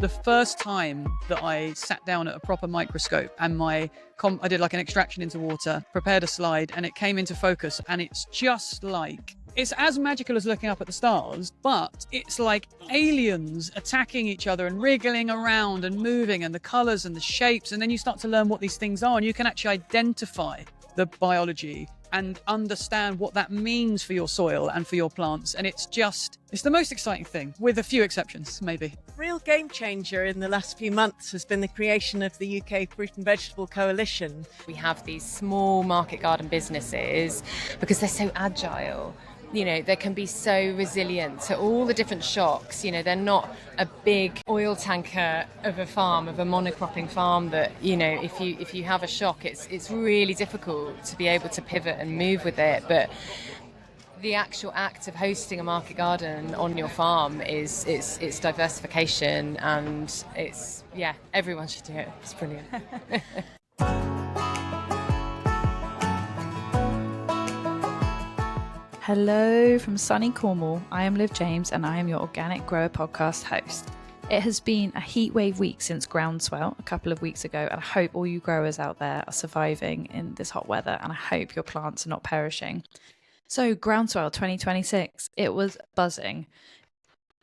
the first time that I sat down at a proper microscope and I did like an extraction into water, prepared a slide, and it came into focus, and it's just like, it's as magical as looking up at the stars, but it's like aliens attacking each other and wriggling around and moving, and the colours and the shapes, and then you start to learn what these things are, and you can actually identify the biology and understand what that means for your soil and for your plants. And it's the most exciting thing, with a few exceptions, maybe. Real game changer in the last few months has been the creation of the UK Fruit and Vegetable Coalition. We have these small market garden businesses because they're so agile. You know, they can be so resilient to all the different shocks. You know, they're not a big oil tanker of a farm, of a monocropping farm that, you know, if you have a shock, it's really difficult to be able to pivot and move with it. But the actual act of hosting a market garden on your farm it's diversification, and everyone should do it. It's brilliant. Hello from sunny Cornwall. I am Liv James and I am your Organic Grower podcast host. It has been a heatwave week since Groundswell a couple of weeks ago, and I hope all you growers out there are surviving in this hot weather, and I hope your plants are not perishing. So Groundswell 2026, it was buzzing.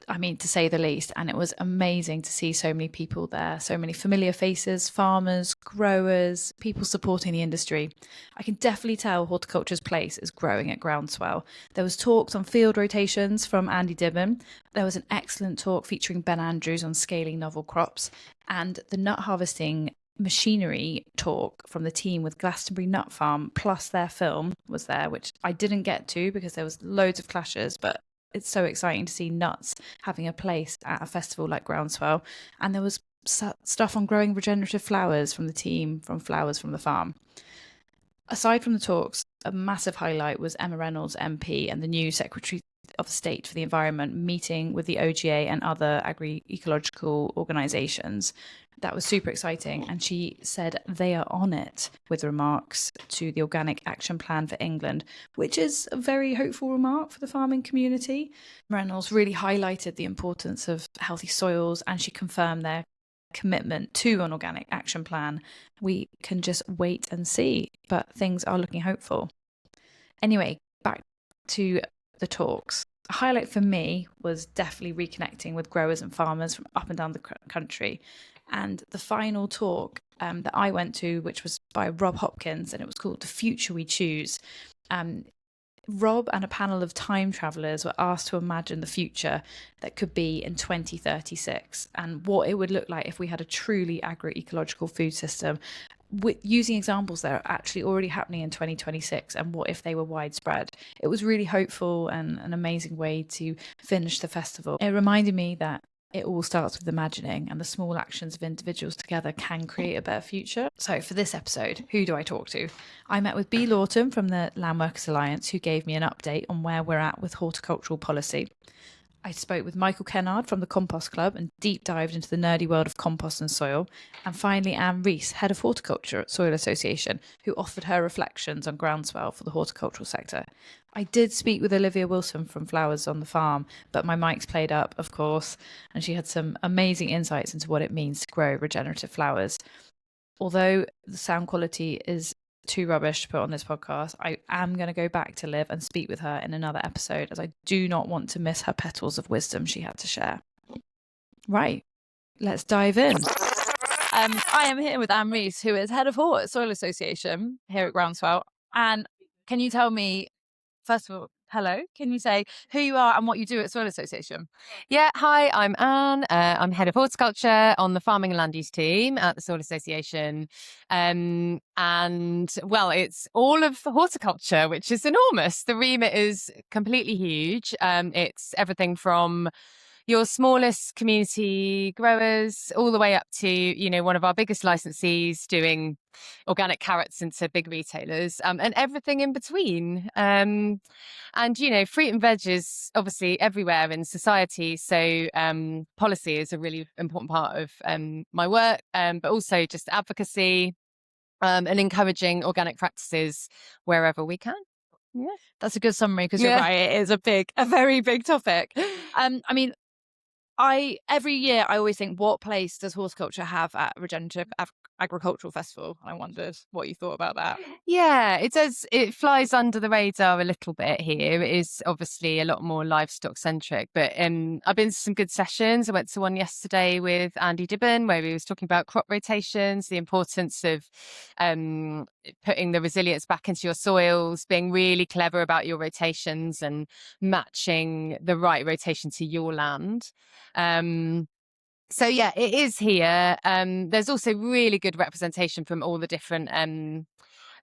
I mean, to say the least, and it was amazing to see so many people there, so many familiar faces, farmers, growers, people supporting the industry. I can definitely tell horticulture's place is growing at Groundswell. There was talks on field rotations from Andy Dibben. There was an excellent talk featuring Ben Andrews on scaling novel crops, and the nut harvesting machinery talk from the team with Glastonbury Nut Farm plus their film was there, which I didn't get to because there was loads of clashes, but it's so exciting to see nuts having a place at a festival like Groundswell. And there was stuff on growing regenerative flowers from the team from Flowers from the Farm. Aside from the talks, a massive highlight was Emma Reynolds MP and the new Secretary of State for the Environment meeting with the OGA and other agri-ecological organisations. That was super exciting, and she said they are on it with remarks to the Organic Action Plan for England, which is a very hopeful remark for the farming community. Reynolds really highlighted the importance of healthy soils, and she confirmed their commitment to an Organic Action Plan. We can just wait and see, but things are looking hopeful. Anyway, back to the talks. A highlight for me was definitely reconnecting with growers and farmers from up and down the country. And the final talk that I went to, which was by Rob Hopkins, and it was called The Future We Choose. Rob and a panel of time travellers were asked to imagine the future that could be in 2036 and what it would look like if we had a truly agroecological food system, using examples that are actually already happening in 2026, and what if they were widespread. It was really hopeful and an amazing way to finish the festival. It reminded me that it all starts with imagining, and the small actions of individuals together can create a better future. So for this episode, who do I talk to? I met with B. Laughton from the Landworkers Alliance, who gave me an update on where we're at with horticultural policy. I spoke with Michael Kennard from the Compost Club and deep dived into the nerdy world of compost and soil. And finally, Anne Rees, Head of Horticulture at Soil Association, who offered her reflections on Groundswell for the horticultural sector. I did speak with Olivia Wilson from Flowers on the Farm, but my mic's played up, of course, and she had some amazing insights into what it means to grow regenerative flowers. Although the sound quality is too rubbish to put on this podcast, I am going to go back to Liv and speak with her in another episode, as I do not want to miss her petals of wisdom she had to share. Right, let's dive in. I am here with Anne Rees, who is Head of Hort at Soil Association here at Groundswell. And can you tell me, first of all, hello, can you say who you are and what you do at Soil Association? Yeah, hi, I'm Anne. I'm Head of Horticulture on the Farming and Land Use team at the Soil Association. And, well, it's all of horticulture, which is enormous. The remit is completely huge. It's everything from your smallest community growers all the way up to, you know, one of our biggest licensees doing organic carrots into big retailers, and everything in between. And, you know, fruit and veg is obviously everywhere in society. So policy is a really important part of my work, but also just advocacy and encouraging organic practices wherever we can. Yeah, that's a good summary, because you're right, it is a very big topic. I mean, every year I always think, what place does horticulture have at Regenerative Agricultural Festival? And I wondered what you thought about that. Yeah, it does. It flies under the radar a little bit here. It is obviously a lot more livestock centric, but I've been to some good sessions. I went to one yesterday with Andy Dibben where he was talking about crop rotations, the importance of putting the resilience back into your soils, being really clever about your rotations and matching the right rotation to your land. So yeah, it is here. There's also really good representation from all the different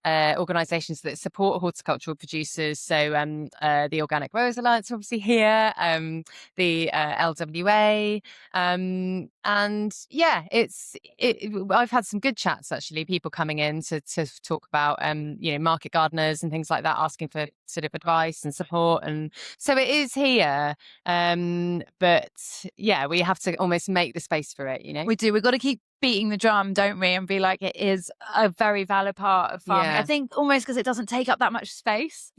organisations that support horticultural producers. So the Organic Growers Alliance are obviously here, the LWA, and yeah, I've had some good chats actually. People coming in to talk about market gardeners and things like that, asking for sort of advice and support, and so it is here. But yeah, we have to almost make the space for it. We do. We've got to keep beating the drum, don't we, and be like, it is a very valid part of farming. I think almost because it doesn't take up that much space.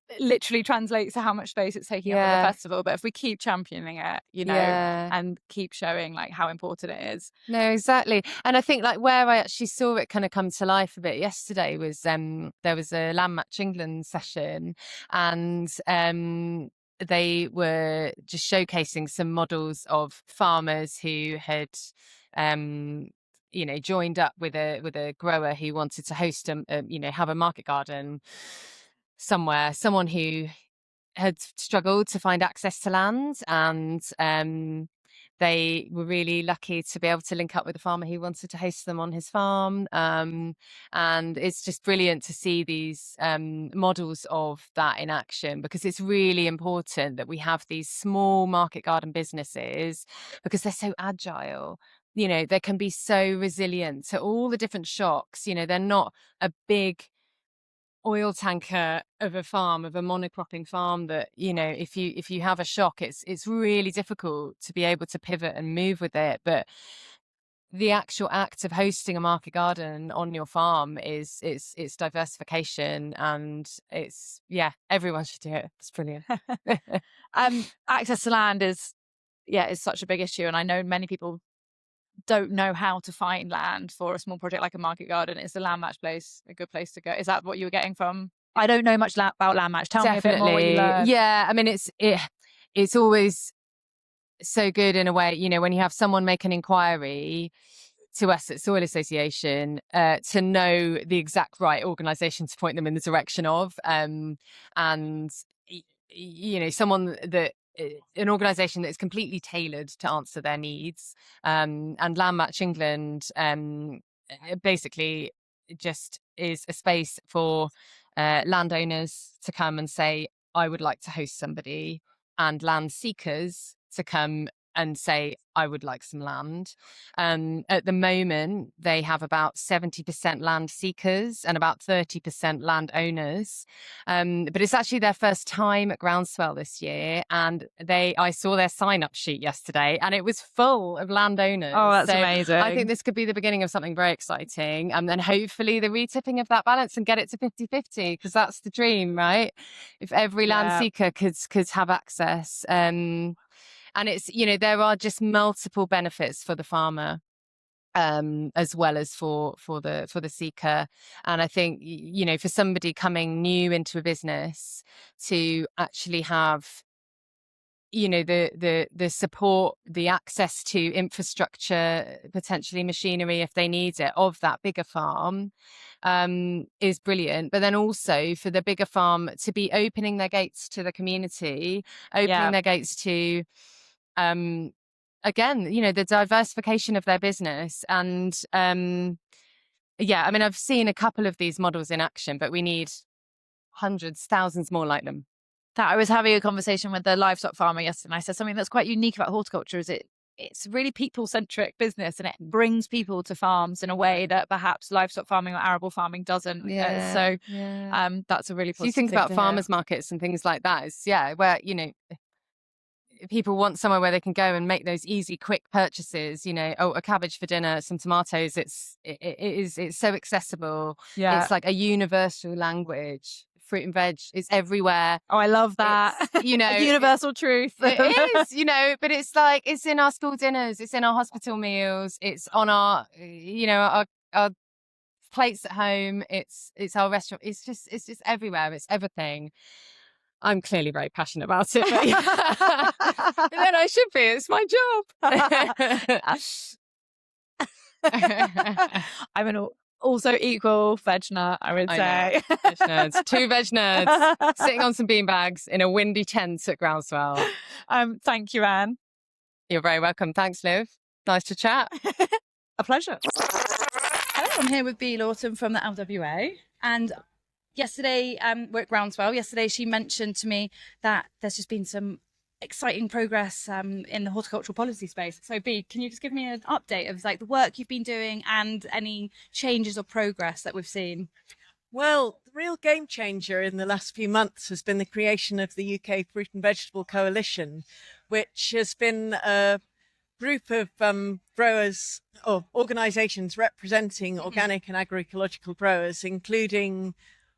It literally translates to how much space it's taking up at the festival. But if we keep championing it, and keep showing like how important it is. No, exactly. And I think like where I actually saw it kind of come to life a bit yesterday was there was a Land Match England session, and they were just showcasing some models of farmers who had joined up with a grower who wanted to host have a market garden somewhere, someone who had struggled to find access to land, and they were really lucky to be able to link up with a farmer who wanted to host them on his farm. And it's just brilliant to see these models of that in action, because it's really important that we have these small market garden businesses, because they're so agile. They can be so resilient to all the different shocks. They're not a big oil tanker of a farm, of a monocropping farm that if you have a shock, it's really difficult to be able to pivot and move with it. But the actual act of hosting a market garden on your farm it's diversification, and everyone should do it. It's brilliant. Access to land is such a big issue, and I know many people don't know how to find land for a small project like a market garden. Is the Land Match place a good place to go? Is that what you were getting from? I don't know much about Land Match. Tell me a bit more what you learned. Yeah, I mean, it's always so good in a way, when you have someone make an inquiry to us at Soil Association, to know the exact right organisation to point them in the direction of, and someone that an organisation that is completely tailored to answer their needs. And Land Match England basically just is a space for landowners to come and say, I would like to host somebody, and land seekers to come and say, I would like some land. At the moment, they have about 70% land seekers and about 30% landowners. But it's actually their first time at Groundswell this year. And I saw their sign-up sheet yesterday, and it was full of landowners. Oh, that's amazing. I think this could be the beginning of something very exciting. And then hopefully the retipping of that balance and get it to 50-50, because that's the dream, right? If every land seeker could have access. And it's, there are just multiple benefits for the farmer, as well as for the seeker. And I think, for somebody coming new into a business to actually have, the support, the access to infrastructure, potentially machinery if they need it, of that bigger farm, is brilliant. But then also for the bigger farm to be opening their gates to the community, opening their gates to again, the diversification of their business. And I've seen a couple of these models in action, but we need hundreds, thousands more like them. That I was having a conversation with the livestock farmer yesterday, and I said something that's quite unique about horticulture is it's really people-centric business, and it brings people to farms in a way that perhaps livestock farming or arable farming doesn't. That's a really positive. So you think about farmers markets and things like that, where people want somewhere where they can go and make those easy, quick purchases. A cabbage for dinner, some tomatoes. It's so accessible. It's like a universal language fruit and veg. It's everywhere. Oh, I love that. It's, you know, a universal truth. it is, you know, but it's like, it's in our school dinners, it's in our hospital meals, it's on our, you know, our plates at home, it's our restaurant, it's just everywhere, it's everything. I'm clearly very passionate about it, but but then I should be, it's my job. I'm an also equal veg nut, I would say. Veg nerds. 2 veg nerds sitting on some beanbags in a windy tent at Groundswell. Thank you, Anne. You're very welcome. Thanks, Liv. Nice to chat. A pleasure. Hello, I'm here with Bea Laughton from the LWA. And yesterday, we're at Groundswell. Yesterday, she mentioned to me that there's just been some exciting progress in the horticultural policy space. So Bea, can you just give me an update of like the work you've been doing and any changes or progress that we've seen? Well, the real game changer in the last few months has been the creation of the UK Fruit and Vegetable Coalition, which has been a group of growers or organisations representing organic and agroecological growers, including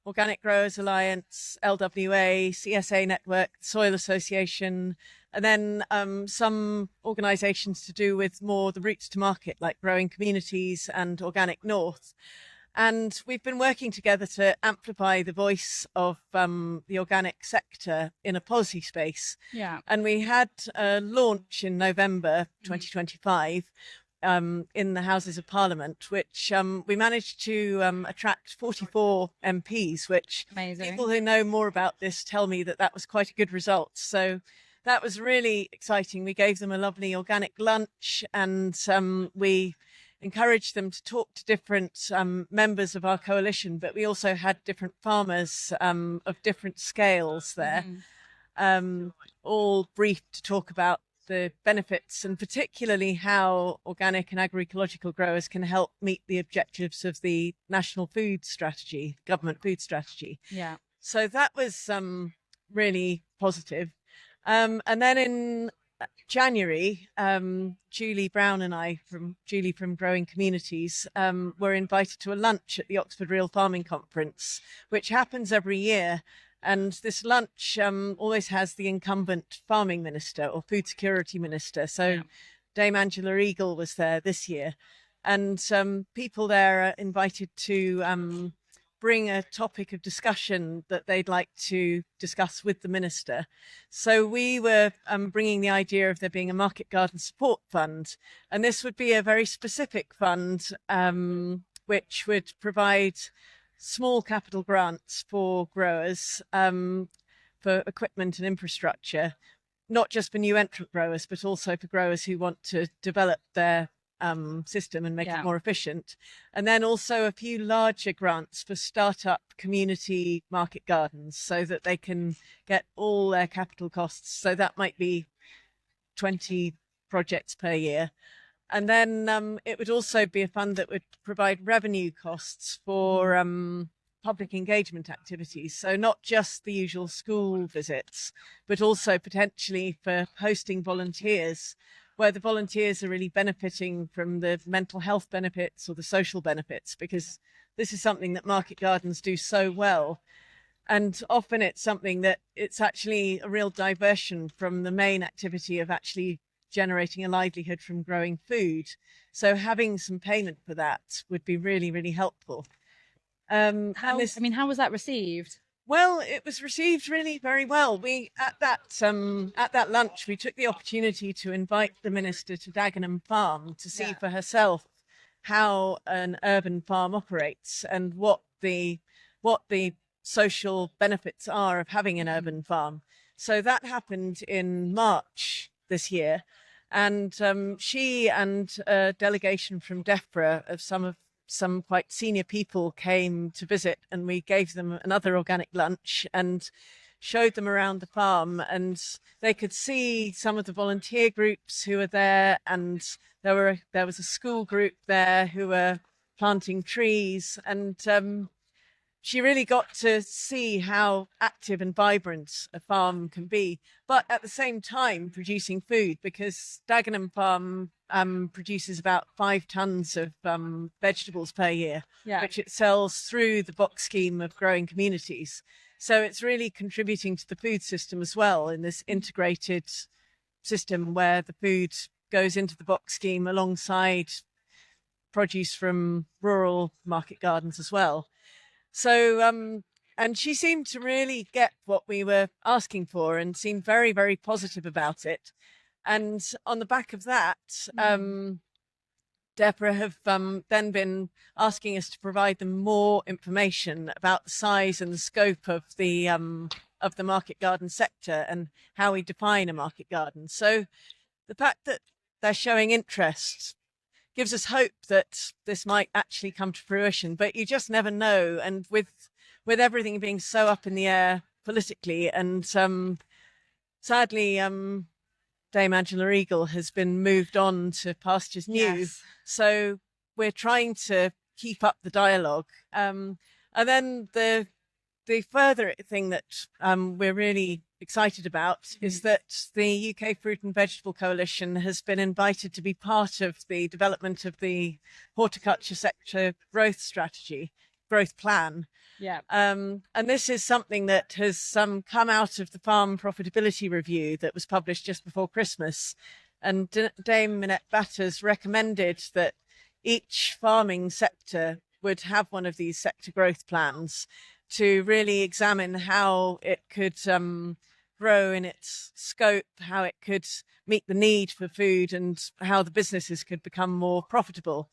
Organic Growers Alliance, LWA, CSA Network, Soil Association, and then some organisations to do with more the routes to market, like Growing Communities and Organic North. And we've been working together to amplify the voice of the organic sector in a policy space. Yeah. And we had a launch in November 2025 in the Houses of Parliament, which we managed to attract 44 MPs, which Amazing. People who know more about this tell me that that was quite a good result. So that was really exciting. We gave them a lovely organic lunch, and we encouraged them to talk to different members of our coalition, but we also had different farmers of different scales there, all briefed to talk about the benefits and particularly how organic and agroecological growers can help meet the objectives of the National Food Strategy, Government Food Strategy. Yeah. So that was really positive. And then in January, Julie Brown and I, Julie from Growing Communities, were invited to a lunch at the Oxford Real Farming Conference, which happens every year. And this lunch always has the incumbent farming minister or food security minister. So Dame Angela Eagle was there this year. And people there are invited to bring a topic of discussion that they'd like to discuss with the minister. So we were bringing the idea of there being a market garden support fund. And this would be a very specific fund which would provide small capital grants for growers for equipment and infrastructure, not just for new entrant growers, but also for growers who want to develop their system and make it more efficient. And then also a few larger grants for startup community market gardens so that they can get all their capital costs. So that might be 20 projects per year. And then it would also be a fund that would provide revenue costs for public engagement activities. So not just the usual school visits, but also potentially for hosting volunteers, where the volunteers are really benefiting from the mental health benefits or the social benefits, because this is something that market gardens do so well. And often it's something that it's actually a real diversion from the main activity of actually generating a livelihood from growing food. So having some payment for that would be really, really helpful. How was that received? Well, it was received really very well. We at that lunch, we took the opportunity to invite the minister to Dagenham Farm to see for herself how an urban farm operates and what the social benefits are of having an urban farm. So that happened in March this year, and she and a delegation from DEFRA of some quite senior people came to visit, and we gave them another organic lunch and showed them around the farm, and they could see some of the volunteer groups who were there, and there was a school group there who were planting trees, and she really got to see how active and vibrant a farm can be, but at the same time producing food, because Dagenham Farm produces about 5 tons of vegetables per year, which it sells through the box scheme of Growing Communities. So it's really contributing to the food system as well, in this integrated system where the food goes into the box scheme alongside produce from rural market gardens as well. So, and she seemed to really get what we were asking for and seemed very, very positive about it. And on the back of that, DEPRA have then been asking us to provide them more information about the size and the scope of the market garden sector and how we define a market garden. So the fact that they're showing interest gives us hope that this might actually come to fruition, but you just never know. And with everything being so up in the air politically, and sadly, Dame Angela Eagle has been moved on to pastures new. Yes. So we're trying to keep up the dialogue. And then the further thing that we're really excited about is that the UK Fruit and Vegetable Coalition has been invited to be part of the development of the horticulture sector growth plan. Yeah. And this is something that has come out of the Farm Profitability Review that was published just before Christmas. And Dame Minette Batters recommended that each farming sector would have one of these sector growth plans to really examine how it could grow in its scope, how it could meet the need for food, and how the businesses could become more profitable.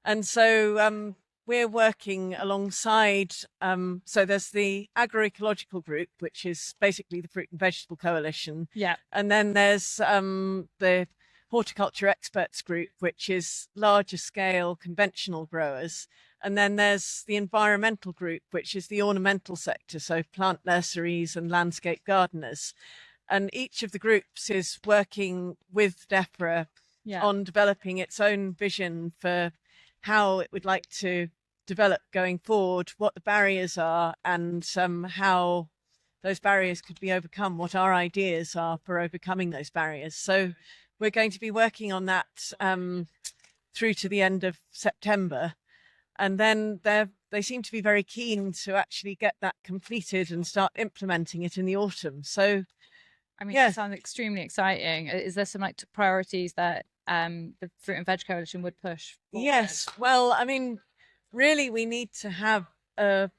And so we're working alongside, so there's the agroecological group, which is basically the Fruit and Vegetable Coalition. Yeah. And then there's the Horticulture Experts Group, which is larger scale conventional growers. And then there's the environmental group, which is the ornamental sector, so plant nurseries and landscape gardeners. And each of the groups is working with DEPRA on developing its own vision for how it would like to develop going forward, what the barriers are, and how those barriers could be overcome, what our ideas are for overcoming those barriers. So we're going to be working on that through to the end of September. And then they seem to be very keen to actually get that completed and start implementing it in the autumn. So, I mean, it sounds extremely exciting. Is there some priorities that the Fruit and Veg Coalition would push forward? Yes. Well, I mean, really, we need to have a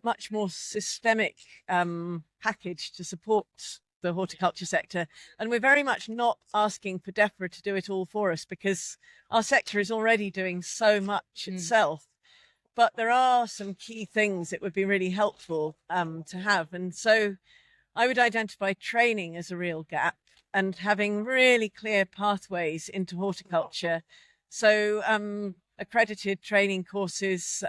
much more systemic package to support the horticulture sector. And we're very much not asking for DEPRA to do it all for us, because our sector is already doing so much itself. But there are some key things that would be really helpful to have. And so I would identify training as a real gap, and having really clear pathways into horticulture. So accredited training courses,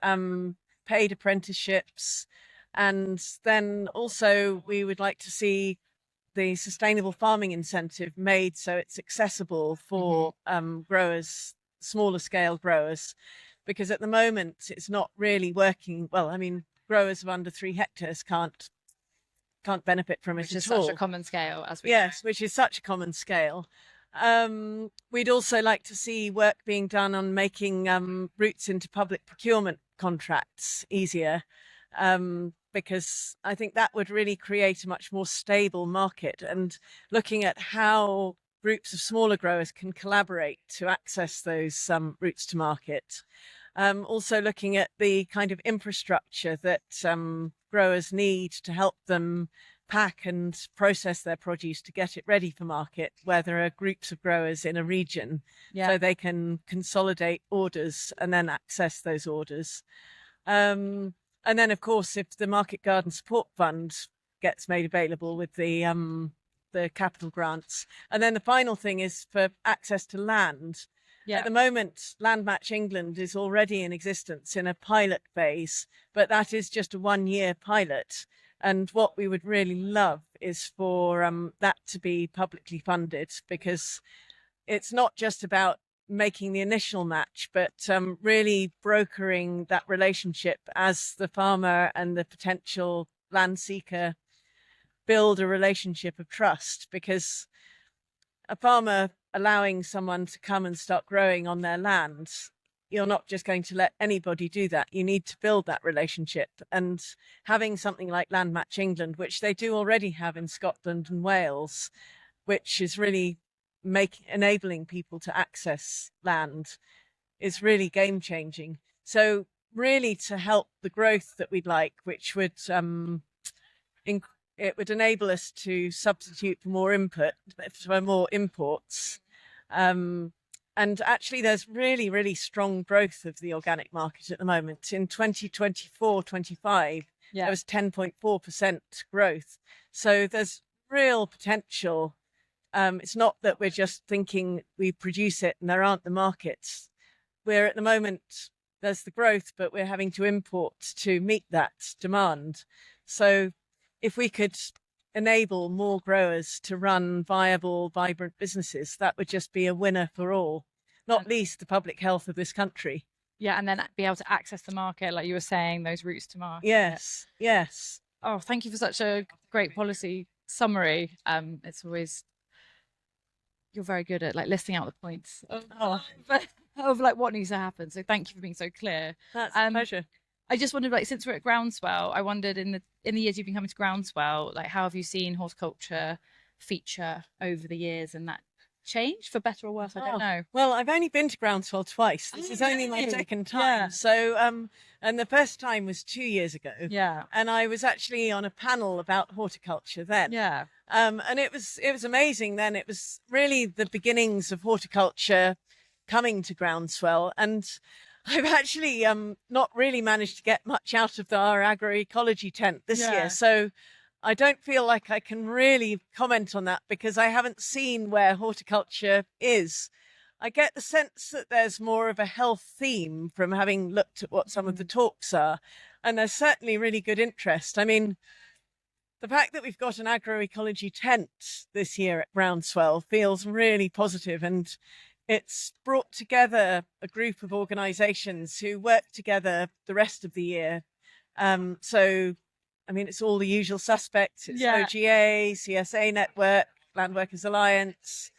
paid apprenticeships, and then also we would like to see the sustainable farming incentive made so it's accessible for growers, smaller scale growers. Because at the moment it's not really working well. I mean, growers of under 3 hectares can't benefit from it Which is at all. such a common scale, as we Yes, which is such a common scale. We'd also like to see work being done on making routes into public procurement contracts easier, because I think that would really create a much more stable market, and looking at how groups of smaller growers can collaborate to access those routes to market. Also looking at the kind of infrastructure that growers need to help them pack and process their produce to get it ready for market, where there are groups of growers in a region, so they can consolidate orders and then access those orders. And then, of course, if the Market Garden Support Fund gets made available with the capital grants. And then the final thing is for access to land. At the moment, Land Match England is already in existence in a pilot phase, but that is just a 1-year pilot. And what we would really love is for that to be publicly funded, because it's not just about making the initial match, but really brokering that relationship as the farmer and the potential land seeker build a relationship of trust. Because a farmer allowing someone to come and start growing on their land you're not just going to let anybody do that. You need to build that relationship. And having something like Land Match England, which they do already have in Scotland and Wales, which is really enabling people to access land, is really game changing. So really to help the growth that we'd like, which would it would enable us to substitute for more imports. And actually, there's really, really strong growth of the organic market at the moment. In 2024-25, there was 10.4% growth. So there's real potential. It's not that we're just thinking we produce it and there aren't the markets. We're at the moment, there's the growth, but we're having to import to meet that demand. So if we could enable more growers to run viable, vibrant businesses, that would just be a winner for all, not least the public health of this country. Yeah, and then be able to access the market, like you were saying, those routes to market. Yes, yes. Oh, thank you for such a great policy summary. It's always, you're very good at like listing out the points of like what needs to happen. So thank you for being so clear. That's a pleasure. I just wondered, like, since we're at Groundswell, I wondered in the years you've been coming to Groundswell, like, how have you seen horticulture feature over the years, and that change for better or worse? I don't know. Well, I've only been to Groundswell twice. This is only my second time. So, and the first time was 2 years ago. Yeah. And I was actually on a panel about horticulture then. Yeah. And it was amazing then. It was really the beginnings of horticulture coming to Groundswell, and I've actually not really managed to get much out of our agroecology tent this year. So I don't feel like I can really comment on that because I haven't seen where horticulture is. I get the sense that there's more of a health theme from having looked at what some of the talks are. And there's certainly really good interest. I mean, the fact that we've got an agroecology tent this year at Groundswell feels really positive, and it's brought together a group of organisations who work together the rest of the year. So, I mean, it's all the usual suspects. It's OGA, CSA Network, Landworkers Alliance,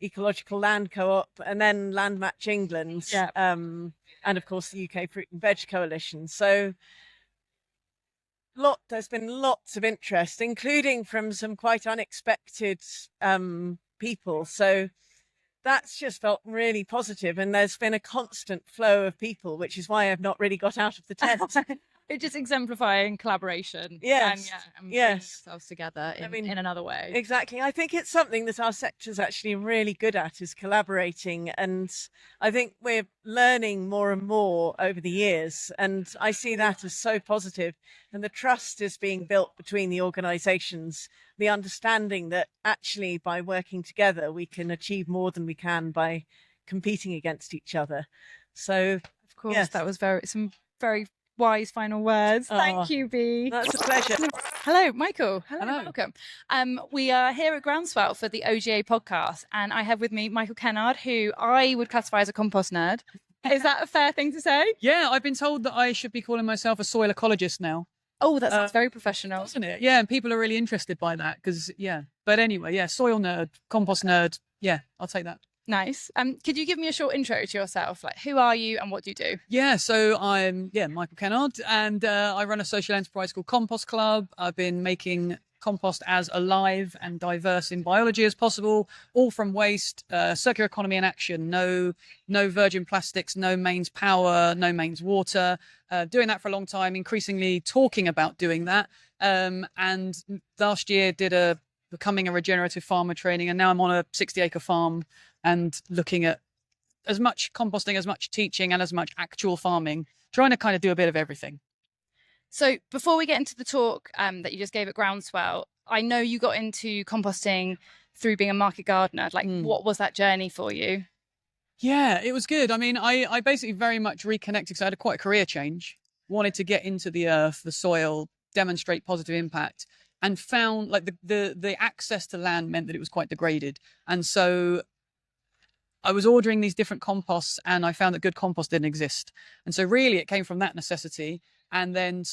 Ecological Land Co-op, and then Land Match England, and of course the UK Fruit and Veg Coalition. So there's been lots of interest, including from some quite unexpected people. So that's just felt really positive, and there's been a constant flow of people, which is why I've not really got out of the tent. It just exemplifying collaboration. Yes. And bringing ourselves together in another way. Exactly. I think it's something that our sector's actually really good at, is collaborating. And I think we're learning more and more over the years. And I see that as so positive. And the trust is being built between the organisations, the understanding that actually by working together, we can achieve more than we can by competing against each other. So, of course, that was some very wise final words. Thank you, Bea. That's a pleasure. Hello, Michael. Hello. Welcome. We are here at Groundswell for the OGA podcast, and I have with me Michael Kennard, who I would classify as a compost nerd. Is that a fair thing to say? Yeah, I've been told that I should be calling myself a soil ecologist now. Oh, that sounds very professional. Doesn't it? Yeah, and people are really interested by that because, But anyway, soil nerd, compost nerd. Yeah, I'll take that. Nice. Could you give me a short intro to yourself? Like, who are you and what do you do? Yeah, so I'm Michael Kennard, and I run a social enterprise called Compost Club. I've been making compost as alive and diverse in biology as possible, all from waste, circular economy in action, no virgin plastics, no mains power, no mains water. Doing that for a long time, increasingly talking about doing that. And last year did becoming a regenerative farmer training, and now I'm on a 60-acre farm and looking at as much composting, as much teaching, and as much actual farming, trying to kind of do a bit of everything. So before we get into the talk that you just gave at Groundswell, I know you got into composting through being a market gardener. Like, what was that journey for you? Yeah, it was good. I mean, I basically very much reconnected because I had quite a career change, wanted to get into the earth, the soil, demonstrate positive impact, and found like the access to land meant that it was quite degraded. And so I was ordering these different composts, and I found that good compost didn't exist. And so really it came from that necessity, and then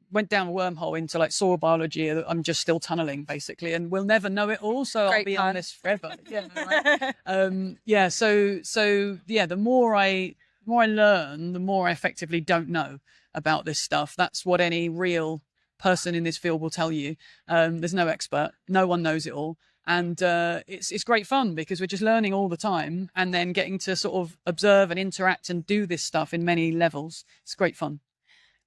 went down a wormhole into like soil biology that I'm just still tunneling basically, and we'll never know it all. So I'll be on this forever. Yeah. Right? The more more I learn, the more I effectively don't know about this stuff. That's what any real person in this field will tell you. There's no expert. No one knows it all. And it's great fun because we're just learning all the time and then getting to sort of observe and interact and do this stuff in many levels. It's great fun.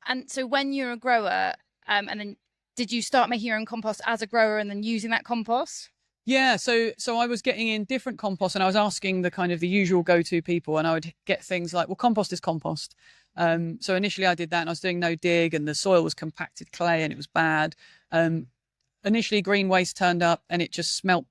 And so when you're a grower, and then did you start making your own compost as a grower and then using that compost? Yeah, so I was getting in different compost and I was asking the kind of the usual go-to people, and I would get things like, well, compost is compost. So initially I did that and I was doing no dig and the soil was compacted clay and it was bad. Initially green waste turned up and it just smelt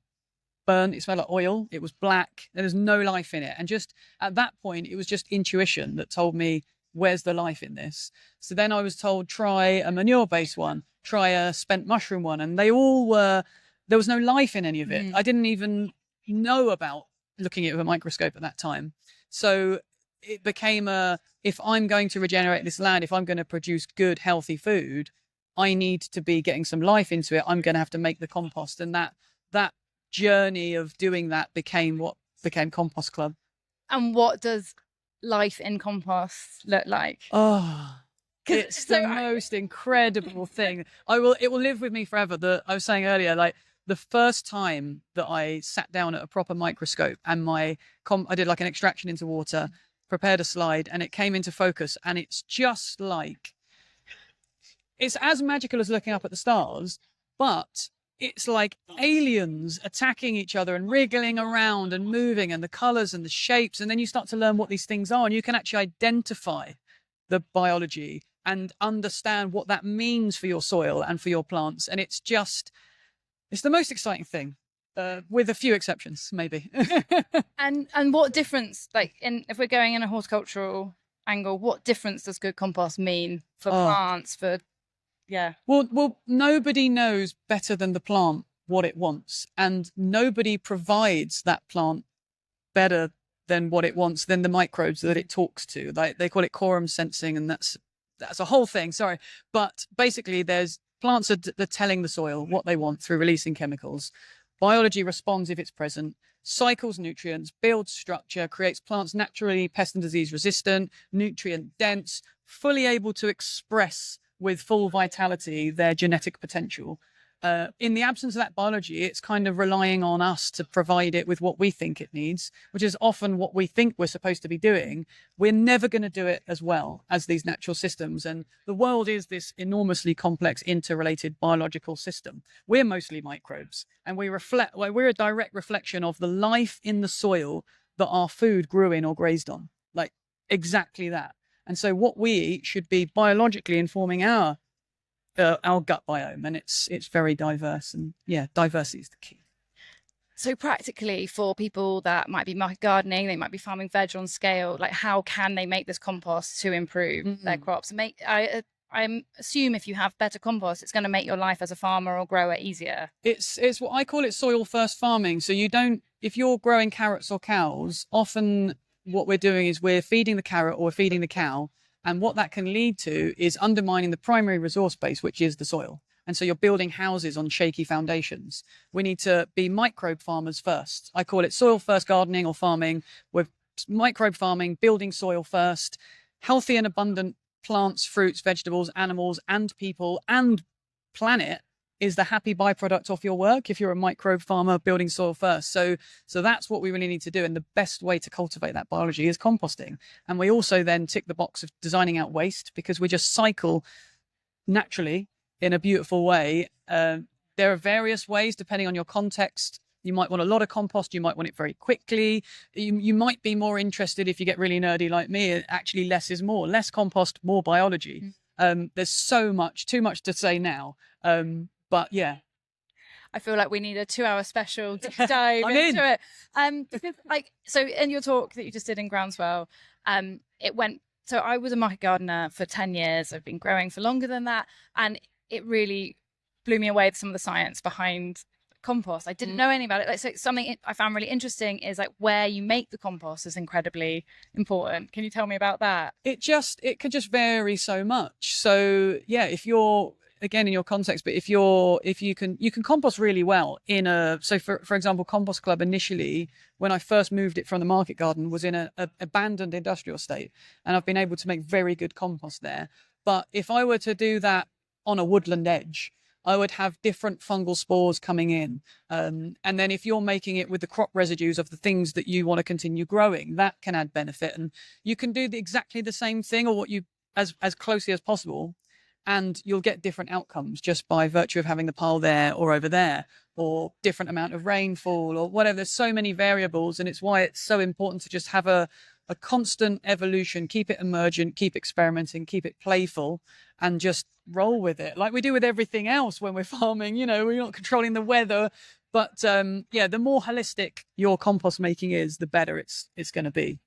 burnt. It smelled like oil. It was black. There was no life in it. And just at that point, it was just intuition that told me, where's the life in this? So then I was told, try a manure-based one, try a spent mushroom one. And they all were, there was no life in any of it. I didn't even know about looking at it with a microscope at that time. So it became if I'm going to regenerate this land, if I'm going to produce good, healthy food, I need to be getting some life into it. I'm going to have to make the compost. And that journey of doing that became what became Compost Club. And what does life in compost look like? Oh, it's the most incredible thing. It will live with me forever. I was saying earlier, like the first time that I sat down at a proper microscope and I did like an extraction into water, prepared a slide, and it came into focus, and it's just like, it's as magical as looking up at the stars, but it's like aliens attacking each other and wriggling around and moving, and the colors and the shapes. And then you start to learn what these things are, and you can actually identify the biology and understand what that means for your soil and for your plants. And it's the most exciting thing, with a few exceptions, maybe. And what difference, like if we're going in a horticultural angle, what difference does good compost mean for plants, Yeah. Well, nobody knows better than the plant what it wants, and nobody provides that plant better than what it wants than the microbes that it talks to. They call it quorum sensing, and that's a whole thing. Sorry, but basically, plants are telling the soil what they want through releasing chemicals. Biology responds if it's present, cycles nutrients, builds structure, creates plants naturally pest and disease resistant, nutrient dense, fully able to express with full vitality their genetic potential. In the absence of that biology, it's kind of relying on us to provide it with what we think it needs, which is often what we think we're supposed to be doing. We're never going to do it as well as these natural systems. And the world is this enormously complex, interrelated biological system. We're mostly microbes, and we're a direct reflection of the life in the soil that our food grew in or grazed on. Like exactly that. And so what we eat should be biologically informing our gut biome, and it's very diverse, and yeah, diversity is the key. So practically, for people that might be market gardening, they might be farming veg on scale, like how can they make this compost to improve their crops? I assume if you have better compost, it's going to make your life as a farmer or grower easier. It's what I call soil first farming. So if you're growing carrots or cows, often what we're doing is we're feeding the carrot or we're feeding the cow. And what that can lead to is undermining the primary resource base, which is the soil. And so you're building houses on shaky foundations. We need to be microbe farmers first. I call it soil first gardening or farming. We're microbe farming, building soil first, healthy and abundant plants, fruits, vegetables, animals, and people and planet is the happy byproduct of your work if you're a microbe farmer building soil first. So that's what we really need to do. And the best way to cultivate that biology is composting. And we also then tick the box of designing out waste, because we just cycle naturally in a beautiful way. There are various ways depending on your context. You might want a lot of compost. You might want it very quickly. You might be more interested, if you get really nerdy like me, actually less is more. Less compost, more biology. There's too much to say now. But yeah, I feel like we need a 2-hour special deep dive into it. Because so in your talk that you just did in Groundswell, so I was a market gardener for 10 years. I've been growing for longer than that. And it really blew me away with some of the science behind compost. I didn't know anything about it. Like, so something I found really interesting is like where you make the compost is incredibly important. Can you tell me about that? It could just vary so much. So yeah, if you're again in your context, but if you can compost really well in for example, Compost Club initially, when I first moved it from the market garden, was in a abandoned industrial estate, and I've been able to make very good compost there. But if I were to do that on a woodland edge, I would have different fungal spores coming in. And then if you're making it with the crop residues of the things that you want to continue growing, that can add benefit. And you can do exactly the same thing, or what you as closely as possible, and you'll get different outcomes just by virtue of having the pile there or over there, or different amount of rainfall or whatever. There's so many variables, and it's why it's so important to just have a constant evolution, keep it emergent, keep experimenting, keep it playful, and just roll with it like we do with everything else when we're farming. We're not controlling the weather, but the more holistic your compost making is, the better it's going to be.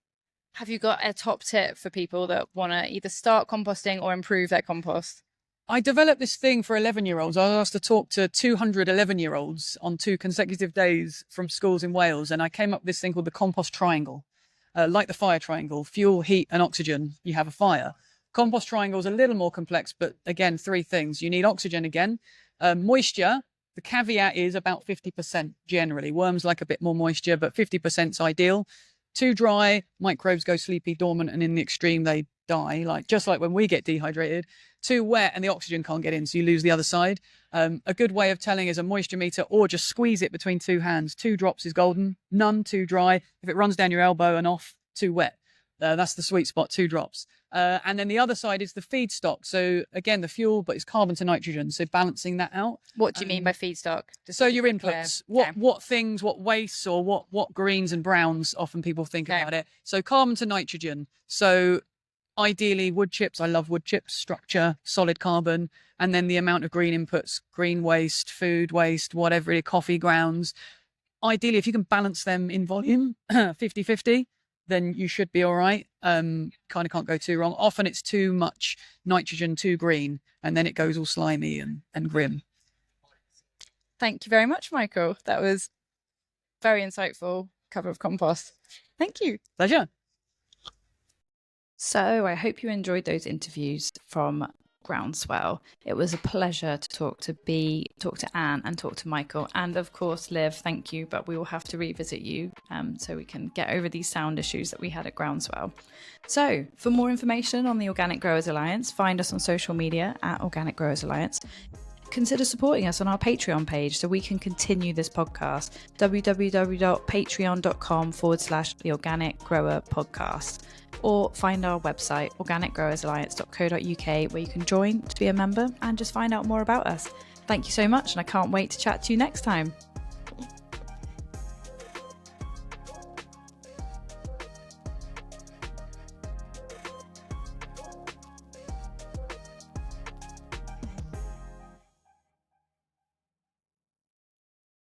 Have you got a top tip for people that want to either start composting or improve their compost? I developed this thing for 11-year-olds. I was asked to talk to 200 11-year-olds on 2 consecutive days from schools in Wales, and I came up with this thing called the compost triangle. Like the fire triangle, fuel, heat and oxygen, you have a fire. Compost triangle is a little more complex, but again, 3 things. You need oxygen again, moisture. The caveat is about 50% generally. Worms like a bit more moisture, but 50% is ideal. Too dry, microbes go sleepy, dormant, and in the extreme, they die, just like when we get dehydrated. Too wet, and the oxygen can't get in, so you lose the other side. A good way of telling is a moisture meter, or just squeeze it between 2 hands. 2 drops is golden, none too dry. If it runs down your elbow and off, too wet. That's the sweet spot, 2 drops. And then the other side is the feedstock. So again, the fuel, but it's carbon to nitrogen. So balancing that out. What do you mean by feedstock? So your inputs, what things, what wastes, or what greens and browns, often people think about it. So carbon to nitrogen. So ideally wood chips. I love wood chips, structure, solid carbon. And then the amount of green inputs, green waste, food waste, whatever, coffee grounds. Ideally, if you can balance them in volume, 50-50, then you should be all right. Kind of can't go too wrong. Often it's too much nitrogen, too green, and then it goes all slimy and grim. Thank you very much, Michael. That was very insightful cover of compost. Thank you. Pleasure. So I hope you enjoyed those interviews from Groundswell. It was a pleasure to talk to Anne and talk to Michael, and of course Liv, thank you, but we will have to revisit you so we can get over these sound issues that we had at Groundswell. So for more information on the Organic Growers Alliance, find us on social media at Organic Growers Alliance. Consider supporting us on our Patreon page so we can continue this podcast. www.patreon.com/The Organic Grower Podcast. Or find our website, organicgrowersalliance.co.uk, where you can join to be a member and just find out more about us. Thank you so much, and I can't wait to chat to you next time.